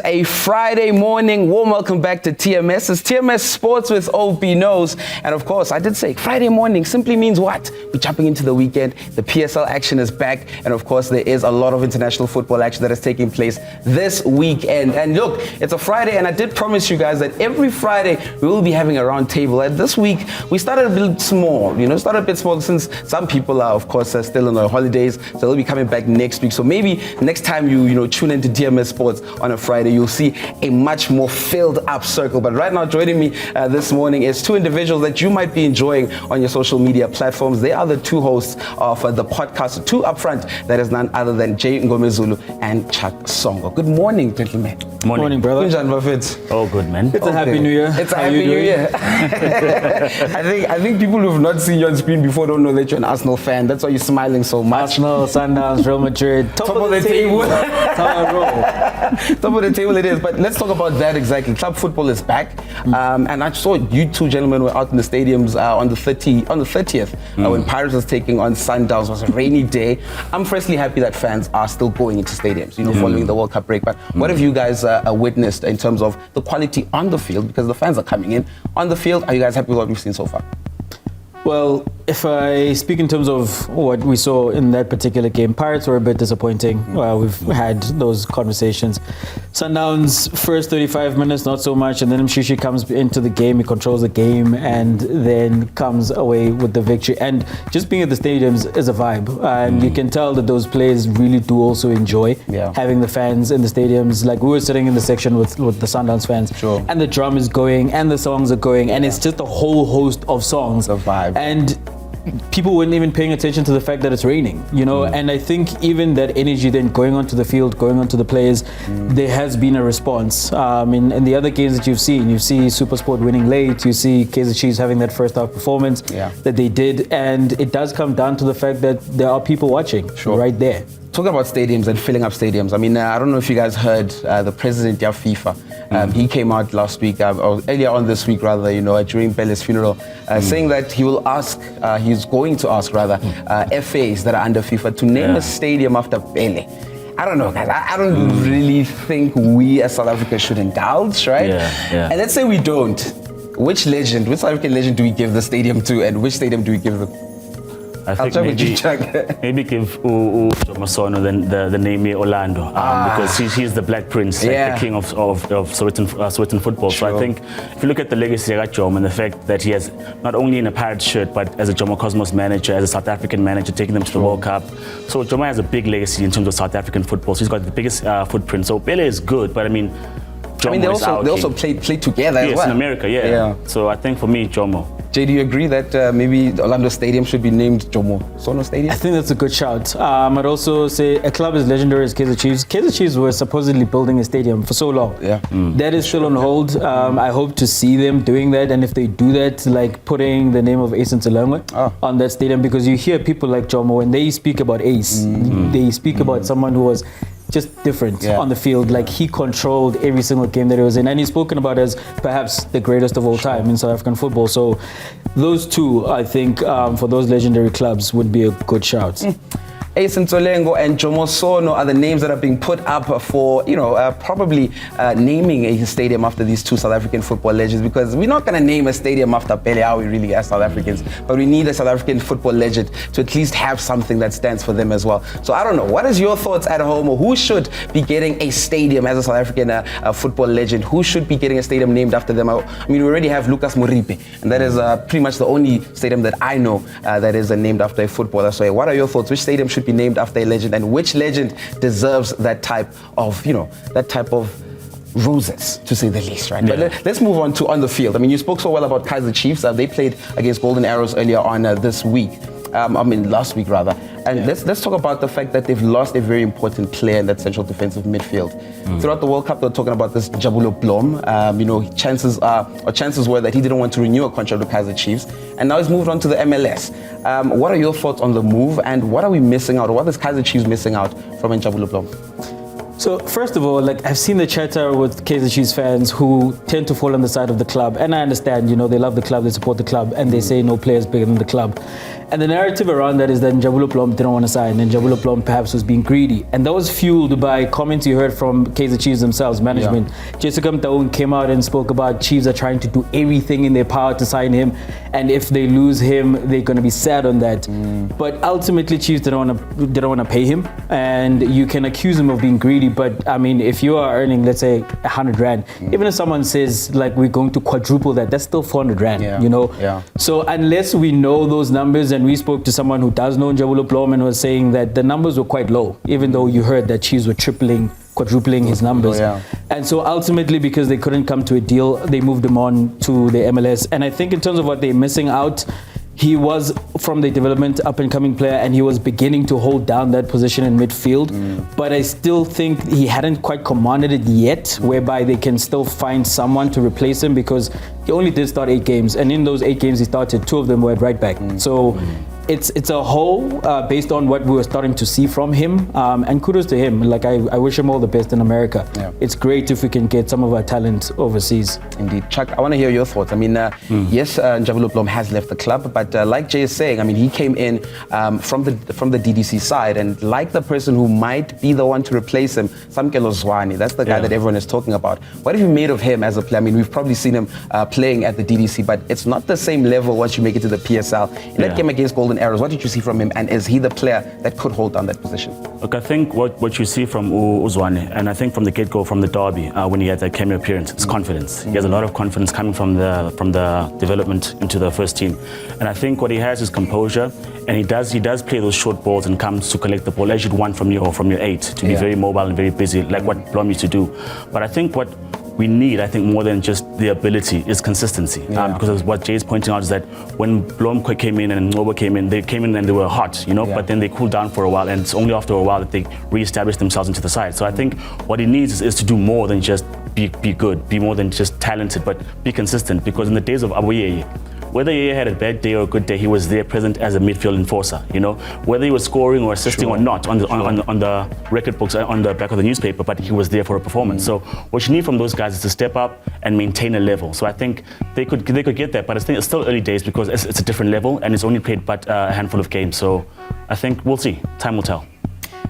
a Friday morning. Warm welcome back to TMS. It's TMS Sports with OB Knows. And of course, I did say Friday morning simply means what? We're jumping into the weekend. The PSL action is back. And of course, there is a lot of international football action that is taking place this weekend. And look, it's a Friday, and I did promise you guys that every Friday we will be having a round table. And this week, we started a bit small, since some people are, of course, still on their holidays. So they'll be coming back next week. So maybe next time you tune into TMS Sports on a Friday, you'll see a much more filled up circle. But right now, joining me this morning is two individuals that you might be enjoying on your social media platforms. They are the two hosts of the podcast, two up front. That is none other than Jay Ngomezulu and Chuck Songo. Good morning, gentlemen. Morning, brother. Oh, good, man. It's a happy new year. It's a happy new year. I think people who've not seen you on screen before don't know that you're an Arsenal fan. That's why you're smiling so much. Arsenal, Sundowns, Real Madrid, top of the table. Top of the table it is. But let's talk about that exactly. Club football is back, and I saw you two gentlemen were out in the stadiums on the 30th when Pirates was taking on Sundowns. It was a rainy day. I'm firstly happy that fans are still going into stadiums, following the World Cup break. But what have you guys witnessed in terms of the quality on the field? Because the fans are coming in on the field. Are you guys happy with what we've seen so far? Well, if I speak in terms of what we saw in that particular game, Pirates were a bit disappointing. We've had those conversations. Sundowns, first 35 minutes, not so much, and then Mshishi comes into the game, he controls the game, and then comes away with the victory. And just being at the stadiums is a vibe, and you can tell that those players really do also enjoy having the fans in the stadiums. Like, we were sitting in the section with the Sundowns fans, and the drum is going, and the songs are going, and it's just a whole host of songs. The vibe. And people weren't even paying attention to the fact that it's raining, and I think even that energy then going onto the field, going onto the players, there has been a response. In the other games that you see SuperSport winning late, you see Kaizer Chiefs having that first half performance that they did, and it does come down to the fact that there are people watching right there. Talking about stadiums and filling up stadiums, I don't know if you guys heard the president of FIFA. He came out last week, or earlier on this week rather, during Pele's funeral, saying that he's going to ask FAs that are under FIFA to name a stadium after Pele. I don't know, guys. I don't really think we as South Africa should indulge, right? And let's say we don't. Which South African legend do we give the stadium to, and which stadium do we give the? I think maybe give Jomo Sono the name Orlando, because he's the Black Prince, the king of Sowetan football. Sure. So I think if you look at the legacy of Jomo and the fact that he has not only in a Pirates shirt, but as a Jomo Cosmos manager, as a South African manager, taking them to the World Cup. So Jomo has a big legacy in terms of South African football. So he's got the biggest footprint. So Pele is good, but they also play together as well. Yes, in America, So I think for me, Jomo. Jay, do you agree that maybe the Orlando Stadium should be named Jomo Sono Stadium? I think that's a good shout. I'd also say a club as legendary as Kaizer Chiefs. Kaizer Chiefs were supposedly building a stadium for so long. That is still on hold. I hope to see them doing that, and if they do that, like putting the name of Ace Ntsilengwe on that stadium, because you hear people like Jomo, when they speak about Ace, they speak about someone who was just different on the field. Like, he controlled every single game that he was in, and he's spoken about as perhaps the greatest of all time in South African football. So those two, I think, for those legendary clubs would be a good shout. Ace Ntsilengwe and Jomo Sono are the names that are being put up for, probably naming a stadium after these two South African football legends, because we're not going to name a stadium after Pele, are we really, as South Africans? But we need a South African football legend to at least have something that stands for them as well. So I don't know, what is your thoughts at home? Or who should be getting a stadium as a South African football legend? Who should be getting a stadium named after them? We already have Lucas Moripe, and that is pretty much the only stadium that I know that is named after a footballer. So what are your thoughts? Which stadium should be named after a legend, and which legend deserves that type of roses, to say the least, right? But let's move on to on the field. You spoke so well about Kaizer Chiefs. They played against Golden Arrows earlier on this week. Last week rather. And let's talk about the fact that they've lost a very important player in that central defensive midfield. Throughout the World Cup, they were talking about this Jabulo Blom. Chances were that he didn't want to renew a contract with Kaizer Chiefs, and now he's moved on to the MLS. What are your thoughts on the move, and what are we missing out, or what is Kaizer Chiefs missing out from Jabulo Blom? So first of all, I've seen the chatter with Kaizer Chiefs fans who tend to fall on the side of the club, and I understand, they love the club, they support the club, and they say no player is bigger than the club. And the narrative around that is that Njabulo Plum didn't want to sign, and Njabulo Plum perhaps was being greedy. And that was fueled by comments you heard from Kaizer Chiefs themselves, management. Jessica Mtaung came out and spoke about Chiefs are trying to do everything in their power to sign him, and if they lose him, they're going to be sad on that. But ultimately, Chiefs didn't want to pay him, and you can accuse him of being greedy. But I mean, if you are earning, let's say, 100 rand, even if someone says like we're going to quadruple that, that's still 400 rand. You know. So unless we know those numbers, and we spoke to someone who does know Njabulo Plum and was saying that the numbers were quite low, even though you heard that Chiefs were quadrupling his numbers. And so ultimately, because they couldn't come to a deal, they moved him on to the MLS. And I think in terms of what they're missing out, he was from the development up and coming player, and he was beginning to hold down that position in midfield. But I still think he hadn't quite commanded it yet, whereby they can still find someone to replace him, because he only did start 8 games, and in those 8 games he started, 2 of them were at right back. So it's a whole based on what we were starting to see from him, and kudos to him. Like I wish him all the best in America. It's great if we can get some of our talent overseas. Indeed. Chuck, I want to hear your thoughts. I mean, yes, Njabulo Plum has left the club, but like Jay is saying, I mean, he came in from the DDC side, and like the person who might be the one to replace him, Samkelo Zwane, that's the guy that everyone is talking about. What have you made of him as a player? I mean, we've probably seen him playing at the DDC, but it's not the same level once you make it to the PSL. In that game against Golden Arrows, what did you see from him, and is he the player that could hold down that position? Look, I think what you see from Uzwane, and I think from the get-go, from the derby, when he had that cameo appearance, it's confidence. He has a lot of confidence coming from the development into the first team, and I think what he has is composure, and he does play those short balls and comes to collect the ball as you'd want from your 8, to be very mobile and very busy, like what Blom used to do. But I think what we need, I think, more than just the ability, is consistency. Because what Jay's pointing out is that when Blom came in and Ngobo came in, they came in and they were hot, but then they cooled down for a while, and it's only after a while that they re-established themselves into the side. So I think what he needs is to do more than just be good, be more than just talented, but be consistent. Because in the days of Abuyeye, whether he had a bad day or a good day, he was there present as a midfield enforcer, whether he was scoring or assisting or not on the record books, on the back of the newspaper, but he was there for a performance. So what you need from those guys is to step up and maintain a level. So I think they could get that, but I think it's still early days, because it's a different level and it's only played but a handful of games. So I think we'll see. Time will tell.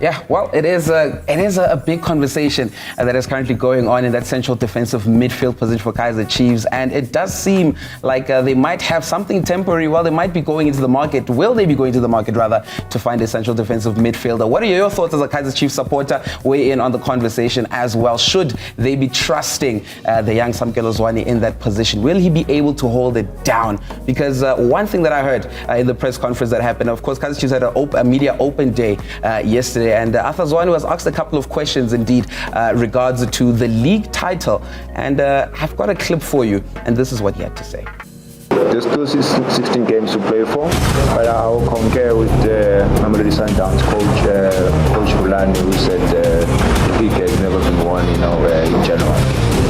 Yeah, well, it is a big conversation that is currently going on in that central defensive midfield position for Kaizer Chiefs, and it does seem like they might have something temporary. Well, they might be going into the market. Will they be going to the market, rather, to find a central defensive midfielder? What are your thoughts as a Kaizer Chiefs supporter? Weigh in on the conversation as well. Should they be trusting the young Samkelo Zwane in that position? Will he be able to hold it down? Because one thing that I heard in the press conference that happened, of course, Kaizer Chiefs had a media open day yesterday, and Arthur Zwane was asked a couple of questions indeed regards to the league title, and I've got a clip for you, and this is what he had to say. There's still 16 games to play for, but I'll compare with the Mamelodi Sundowns coach Rulani, who said the league has never been won in January.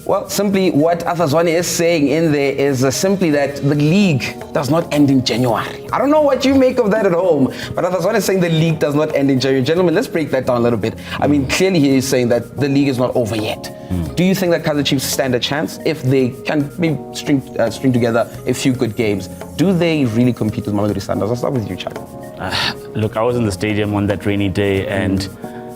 Well, simply what Arthur Zwane is saying in there is simply that the league does not end in January. I don't know what you make of that at home, but Arthur Zwane is saying the league does not end in January. Gentlemen, let's break that down a little bit. I mean, clearly he is saying that the league is not over yet. Do you think that Kaizer Chiefs stand a chance if they can maybe string together a few good games? Do they really compete with Mamelodi Sundowns? I'll start with you, Chuck. Look, I was in the stadium on that rainy day, and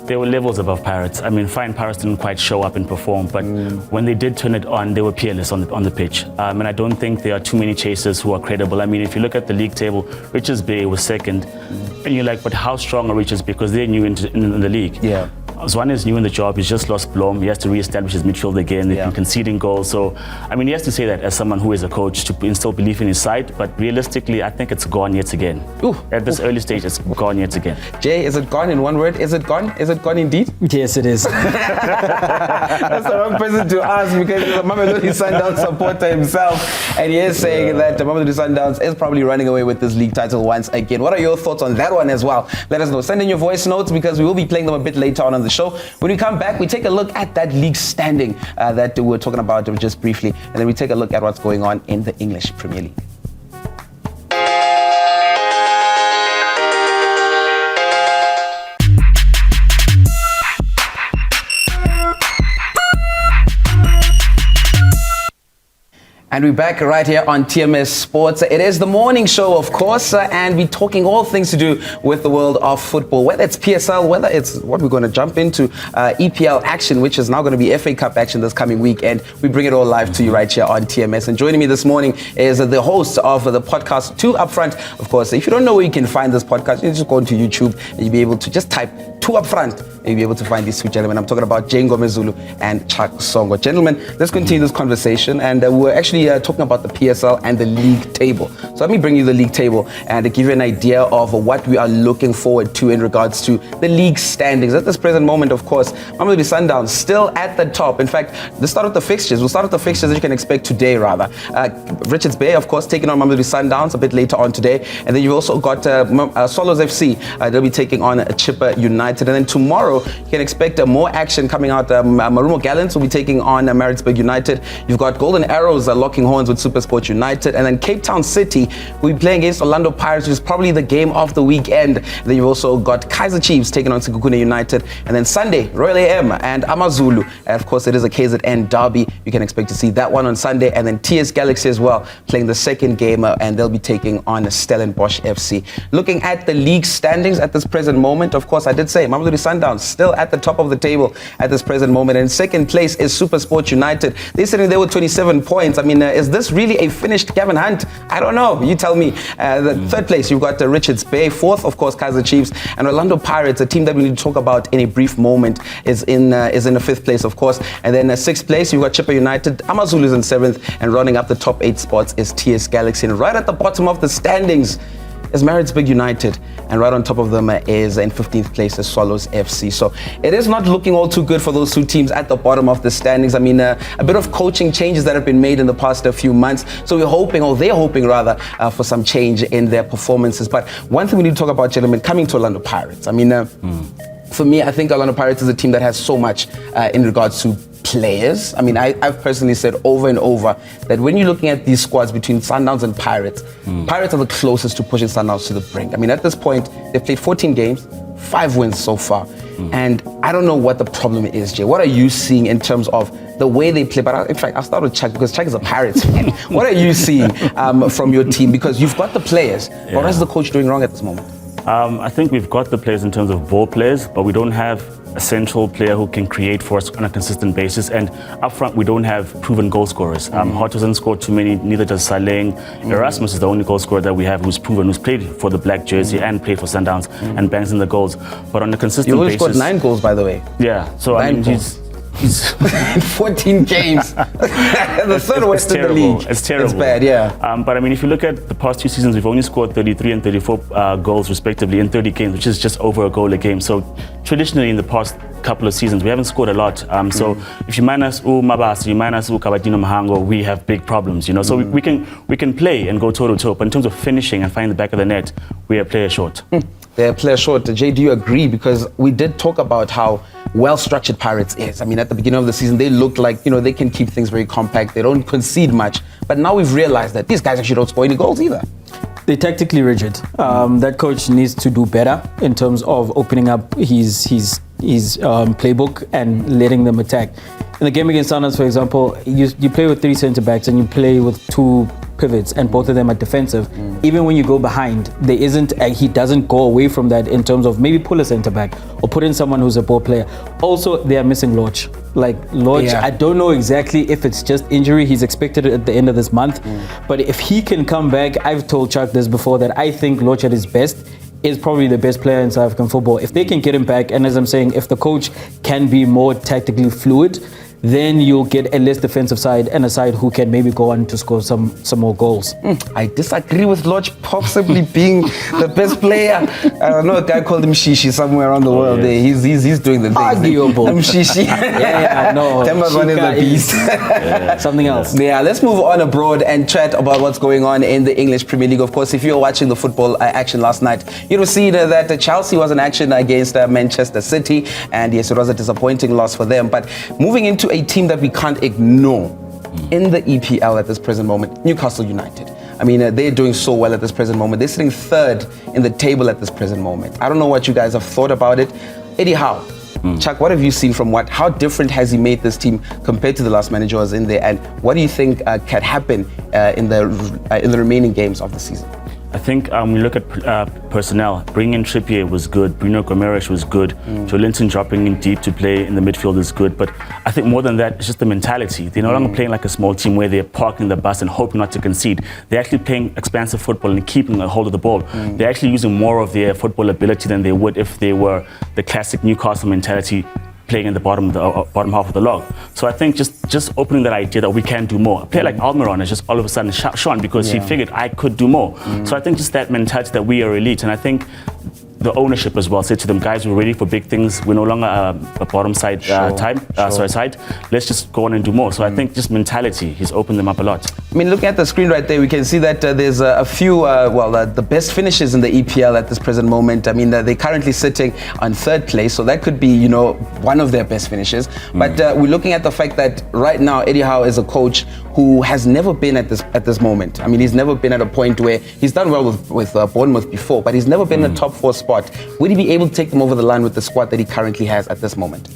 there were levels above Pirates. I mean, fine, Pirates didn't quite show up and perform, but when they did turn it on, they were peerless on the pitch. And I don't think there are too many chasers who are credible. I mean, if you look at the league table, Richards Bay was second, and you're like, but how strong are Richards Bay? Because they're new in the league. Yeah. Zwane is new in the job. He's just lost Blom. He has to re-establish his midfield again. They've been conceding goals. So, I mean, he has to say that as someone who is a coach, to instill belief in his side. But realistically, I think it's gone yet again. At this early stage, it's gone yet again. Jay, is it gone in one word? Is it gone? Is it gone indeed? Yes, it is. That's the wrong person to ask, because he's a Mamelodi Sundowns supporter himself. And he is saying that the Mamelodi Sundowns is probably running away with this league title once again. What are your thoughts on that one as well? Let us know. Send in your voice notes, because we will be playing them a bit later on the show. When we come back, we take a look at that league standing that we were talking about just briefly, and then we take a look at what's going on in the English Premier League. And And we're back right here on TMS Sports. It is the morning show, of course, and we're talking all things to do with the world of football, whether it's PSL, whether it's what we're going to jump into, EPL action, which is now going to be FA Cup action this coming weekend. We bring it all live to you right here on TMS. And joining me this morning is the host of the podcast, Two Upfront. Of course, if you don't know where you can find this podcast, you just go onto YouTube and you'll be able to just type Two Upfront and you'll be able to find these two gentlemen. I'm talking about Jane Gomezulu and Chuck Songo. Gentlemen, let's continue this conversation. And we're actually talking about the PSL and the league table. So let me bring you the league table and give you an idea of what we are looking forward to in regards to the league standings. At this present moment, of course, Mamelodi Sundowns still at the top. In fact, let's start with the fixtures. We'll start with the fixtures that you can expect today, rather. Richards Bay, of course, taking on Mamelodi Sundowns a bit later on today. And then you've also got Swallows FC. They'll be taking on Chippa United. And then tomorrow, you can expect more action coming out. Marumo Gallants will be taking on Maritzburg United. You've got Golden Arrows locking horns with SuperSport United. And then Cape Town City will be playing against Orlando Pirates, which is probably the game of the weekend. And then you've also got Kaizer Chiefs taking on Sekhukhune United. And then Sunday, Royal AM and AmaZulu. And of course, it is a KZN derby. You can expect to see that one on Sunday. And then TS Galaxy as well, playing the second game, and they'll be taking on Stellenbosch FC. Looking at the league standings at this present moment, of course, I did say Mamelodi Sundowns still at the top of the table at this present moment. And in second place is SuperSport United. They're sitting there with 27 points. I mean, is this really a finished Gavin Hunt? I don't know. You tell me. The third place, you've got Richards Bay. Fourth, of course, Kaizer Chiefs. And Orlando Pirates, a team that we need to talk about in a brief moment, is in the fifth place, of course. And then sixth place, you've got Chippa United. AmaZulu is in seventh. And rounding up the top 8 spots is TS Galaxy. And right at the bottom of the standings is Maritzburg United, and right on top of them is in 15th place is Swallows FC. So it is not looking all too good for those two teams at the bottom of the standings. I mean, a bit of coaching changes that have been made in the past few months. So we're hoping, or they're hoping rather, for some change in their performances. But one thing we need to talk about, gentlemen, coming to Orlando Pirates. I mean, for me, I think Orlando Pirates is a team that has so much in regards to players. I mean, I've personally said over and over that when you're looking at these squads between Sundowns and Pirates, Pirates are the closest to pushing Sundowns to the brink. I mean, at this point, they've played 14 games, 5 wins so far. And I don't know what the problem is, Jay. What are you seeing in terms of the way they play? But in fact, I'll start with Chuck because Chuck is a Pirates fan. What are you seeing from your team? Because you've got the players. Yeah. What is the coach doing wrong at this moment? I think we've got the players in terms of ball players, but we don't have a central player who can create for us on a consistent basis. And up front, we don't have proven goal scorers. Hart doesn't score too many, neither does Saleng. Erasmus is the only goal scorer that we have who's proven, who's played for the Black jersey and played for Sundowns and bangs in the goals. But on a consistent basis... He only scored 9 goals, by the way. Yeah, so I mean, he's 14 games. The third worst in the league. It's terrible. It's bad, yeah. But I mean, if you look at the past 2 seasons, we've only scored 33 and 34 goals respectively in 30 games, which is just over a goal a game. So traditionally in the past couple of seasons, we haven't scored a lot. So if you minus Mabasi, you minus Kabadino Mahango, we have big problems, you know. So we can play and go toe to toe, but in terms of finishing and finding the back of the net, we are player short. They're player short. Jay, do you agree? Because we did talk about how well-structured Pirates is. I mean, at the beginning of the season, they looked like, you know, they can keep things very compact. They don't concede much. But now we've realized that these guys actually don't score any goals either. They're tactically rigid. That coach needs to do better in terms of opening up his playbook and letting them attack. In the game against Sundowns, for example, you play with 3 centre-backs and you play with 2 pivots and both of them are defensive. Even when you go behind, he doesn't go away from that in terms of maybe pull a centre-back or put in someone who's a ball player. Also, they are missing Lodge. Like Lodge, I don't know exactly if it's just injury. He's expected at the end of this month. But if he can come back, I've told Chuck this before, that I think Lodge at his best is probably the best player in South African football. If they can get him back, and as I'm saying, if the coach can be more tactically fluid, then you'll get a less defensive side and a side who can maybe go on to score some more goals. I disagree with Lodge possibly being the best player. I don't know, a guy called him Shishi somewhere around the world. Yes. He's doing the things. Arguable. Shishi. No. Temba's is the beast. Something else. Yeah, let's move on abroad and chat about what's going on in the English Premier League. Of course, if you were watching the football action last night, you'd have seen that Chelsea was in action against Manchester City. And yes, it was a disappointing loss for them. But moving into a team that we can't ignore in the EPL at this present moment, Newcastle United. I mean, they're doing so well at this present moment. They're sitting 3rd in the table at this present moment. I don't know what you guys have thought about it. Eddie Howe, Chuck, what have you seen from how different has he made this team compared to the last manager who was in there, and what do you think can happen in the remaining games of the season? I think we look at personnel. Bringing in Trippier was good. Bruno Gomes was good. Joelinton dropping in deep to play in the midfield is good. But I think more than that, it's just the mentality. They're no longer playing like a small team where they're parking the bus and hoping not to concede. They're actually playing expansive football and keeping a hold of the ball. They're actually using more of their football ability than they would if they were the classic Newcastle mentality, playing in the bottom half of the log. So I think just opening that idea that we can do more. A player like Almiron is just all of a sudden shone because he figured I could do more. So I think just that mentality that we are elite, and I think the ownership as well said to them, guys, we're ready for big things. We're no longer a bottom side side. Let's just go on and do more. So I think just mentality, he's opened them up a lot. I mean, looking at the screen right there, we can see that there's a few, the best finishes in the EPL at this present moment. I mean, they're currently sitting on third place, so that could be, one of their best finishes. But we're looking at the fact that right now, Eddie Howe is a coach who has never been at this moment. I mean, he's never been at a point where he's done well with Bournemouth before, but he's never been in a top 4 spot. Would he be able to take them over the line with the squad that he currently has at this moment?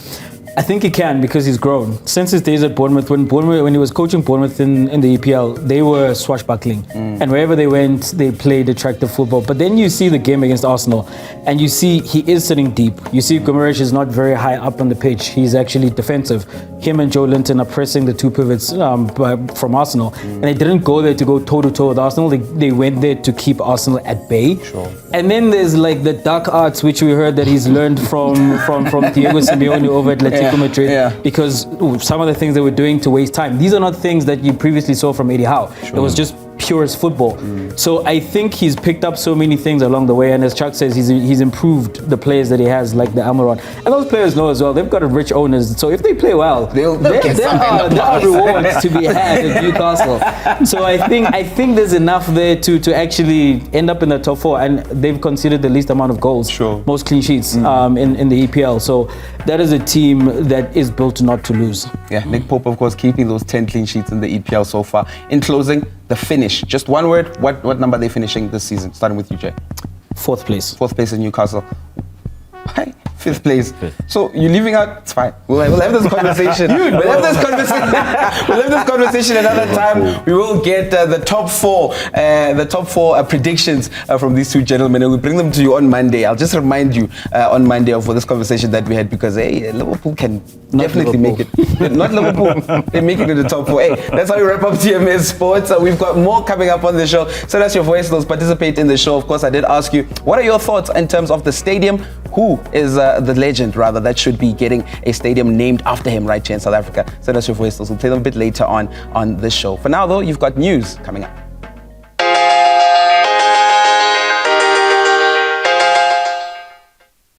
I think he can, because he's grown. Since his days at Bournemouth, when he was coaching Bournemouth in the EPL, they were swashbuckling. And wherever they went, they played attractive football. But then you see the game against Arsenal, and you see he is sitting deep. You see Gomes is not very high up on the pitch. He's actually defensive. Him and Joelinton are pressing the two pivots from Arsenal. And they didn't go there to go toe-to-toe with Arsenal. They went there to keep Arsenal at bay. Sure. And then there's like the dark arts, which we heard that he's learned from Diego Simeone over at Atletico Madrid, because some of the things they were doing to waste time. These are not things that you previously saw from Eddie Howe. It was just purest football. So I think he's picked up so many things along the way, and as Chuck says, he's improved the players that he has, like the Almiron. And those players know as well, they've got rich owners, so if they play well, there are rewards to be had at Newcastle. So I think there's enough there to actually end up in the top 4, and they've conceded the least amount of goals, most clean sheets in the EPL. So that is a team that is built not to lose. Yeah, Nick Pope, of course, keeping those 10 clean sheets in the EPL so far. In closing, the finish. Just one word. What number are they finishing this season? Starting with you, Jay. 4th place. 4th place in Newcastle. Why? 5th place. So you're leaving out. It's fine. We'll have this conversation. We'll have this conversation another time. We will get the top 4 predictions from these two gentlemen, and we'll bring them to you on Monday. I'll just remind you on Monday of this conversation that we had, because Liverpool can definitely make it. Not Liverpool. They make it to the top 4. Hey, that's how we wrap up TMS Sports. We've got more coming up on the show. Send us your voice notes. Participate in the show. Of course, I did ask you, what are your thoughts in terms of the stadium? Who is the legend, rather, that should be getting a stadium named after him right here in South Africa? Send us your voice notes. We'll play them a bit later on this show. For now, though, you've got news coming up.